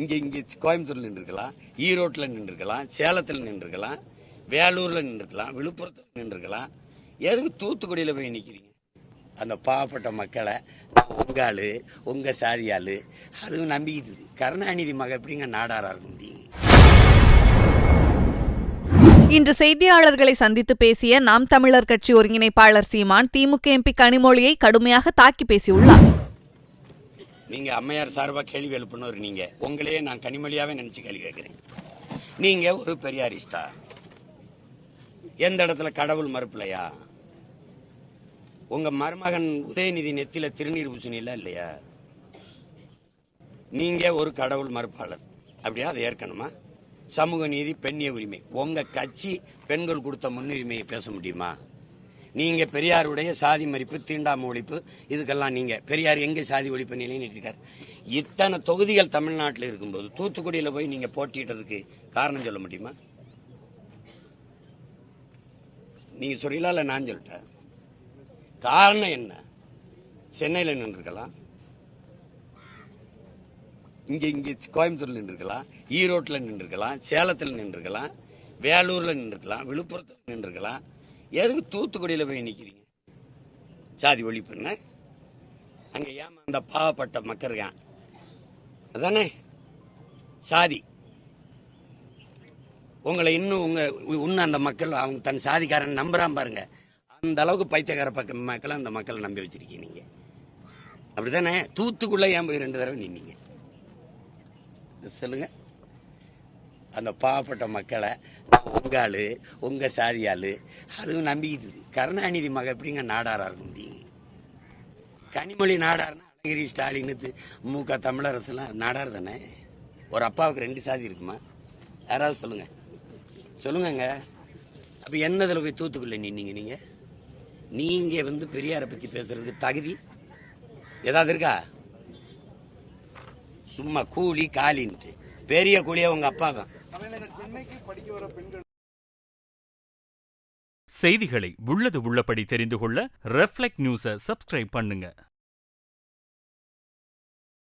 இங்கே கோயம்புத்தூர்ல நின்றுக்கலாம், ஈரோட்டில் நின்றுக்கலாம், சேலத்தில் நின்றுக்கலாம், வேலூர்ல நின்றுக்கலாம், விழுப்புரத்தில் நின்றுக்கலாம். எதுக்கு தூத்துக்குடியில் போய் நிற்கிறீங்க? அந்த பாவப்பட்ட மக்களை உங்க ஆளு, உங்க சாதியாளு அதுவும் நம்பிக்கிட்டு இருக்கு. கருணாநிதி மக எப்படிங்க நாடாரா இருக்க முடியும்? இன்று செய்தியாளர்களை சந்தித்து பேசிய நாம் தமிழர் கட்சி ஒருங்கிணைப்பாளர் சீமான் திமுக எம்பி கனிமொழியை கடுமையாக தாக்கி பேசியுள்ளார். நீங்க அம்மையார் சார்பா கேள்வி எழுப்பினவர் நீங்க. உங்களையே நான் கனிமொழியாவே நினைச்சு கேள்வி கேட்கிறேன். நீங்க ஒரு பெரியாரிஸ்டா? எந்த இடத்துல கடவுள் மறுப்பில்லையா? உங்க மருமகன் உதயநிதி நெத்தில திருநீர் பூசணில இல்லையா? நீங்க ஒரு கடவுள் மறுப்பாளர் அப்படியா? அதை ஏற்கனமா? சமூக நீதி, பெண்ணிய உரிமை, உங்க கட்சி பெண்கள் கொடுத்த முன்னுரிமையை பேச முடியுமா? நீங்க பெரியாருடைய சாதி மறிப்பு, தீண்டாமை ஒழிப்பு, இதுக்கெல்லாம் நீங்க பெரியார் எங்க சாதி ஒழிப்பு நிலைநிறுத்திருக்காரு? இத்தனை தொகுதிகள் தமிழ்நாட்டில் இருக்கும்போது தூத்துக்குடியில போய் நீங்க போட்டிட்டதுக்கு காரணம் சொல்ல முடியுமா? நீங்க சொல்லலாம், இல்ல நான் சொல்லிட்டேன். காரணம் என்ன? சென்னையில் நின்றுக்கலாம், இங்கே கோயம்புத்தூர்ல நின்றுக்கலாம், ஈரோட்டில் நின்றுக்கலாம், சேலத்தில் நின்றுக்கலாம், வேலூர்ல நின்றுக்கலாம், விழுப்புரத்தில் நின்றுக்கலாம். எதுக்கு தூத்துக்குடியில் போய் நிற்கிறீங்க? சாதி ஒழிப்புன்னு அங்கே ஏமா அந்த பாவப்பட்ட மக்கள் இருக்கான் அதானே சாதி. உங்களை இன்னும் அந்த மக்கள் அவங்க தன் சாதிக்காரன் நம்புறான் பாருங்க. அந்த அளவுக்கு பைத்தியக்கார மக்களை அந்த மக்களை நம்பி வச்சிருக்கீங்க நீங்க. அப்படித்தானே? தூத்துக்குள்ள ஏன் போய் 2 தடவை நின்னீங்க சொல்லுங்க? அந்த பாவப்பட்ட மக்களை உங்க ஆளு, உங்க சாதியாளு அதுவும் நம்பிக்கிட்டு இருக்கு. கருணாநிதி மக எப்படிங்க நாடாரா இருக்க முடியும்? கனிமொழி நாடார்னா அழகிரி, ஸ்டாலின், முக தமிழரசு எல்லாம் நாடார் தானே. ஒரு அப்பாவுக்கு 2 சாதி இருக்குமா? யாராவது சொல்லுங்க, சொல்லுங்க. அப்ப என்னதுல போய் தூத்துக்குள்ள நின்னீங்க? நீங்க பெரியாரை பத்தி பேசுறதுக்கு தகுதி ஏதாவது இருக்கா? சும்மா கூலி காலின்ட்டு பெரிய கூலியா உங்க அப்பா தான். செய்திகளை உள்ளது உள்ளபடி தெரிந்து கொள்ள ரெஃப்ளெக்ட் நியூஸை சப்ஸ்கிரைப் பண்ணுங்க.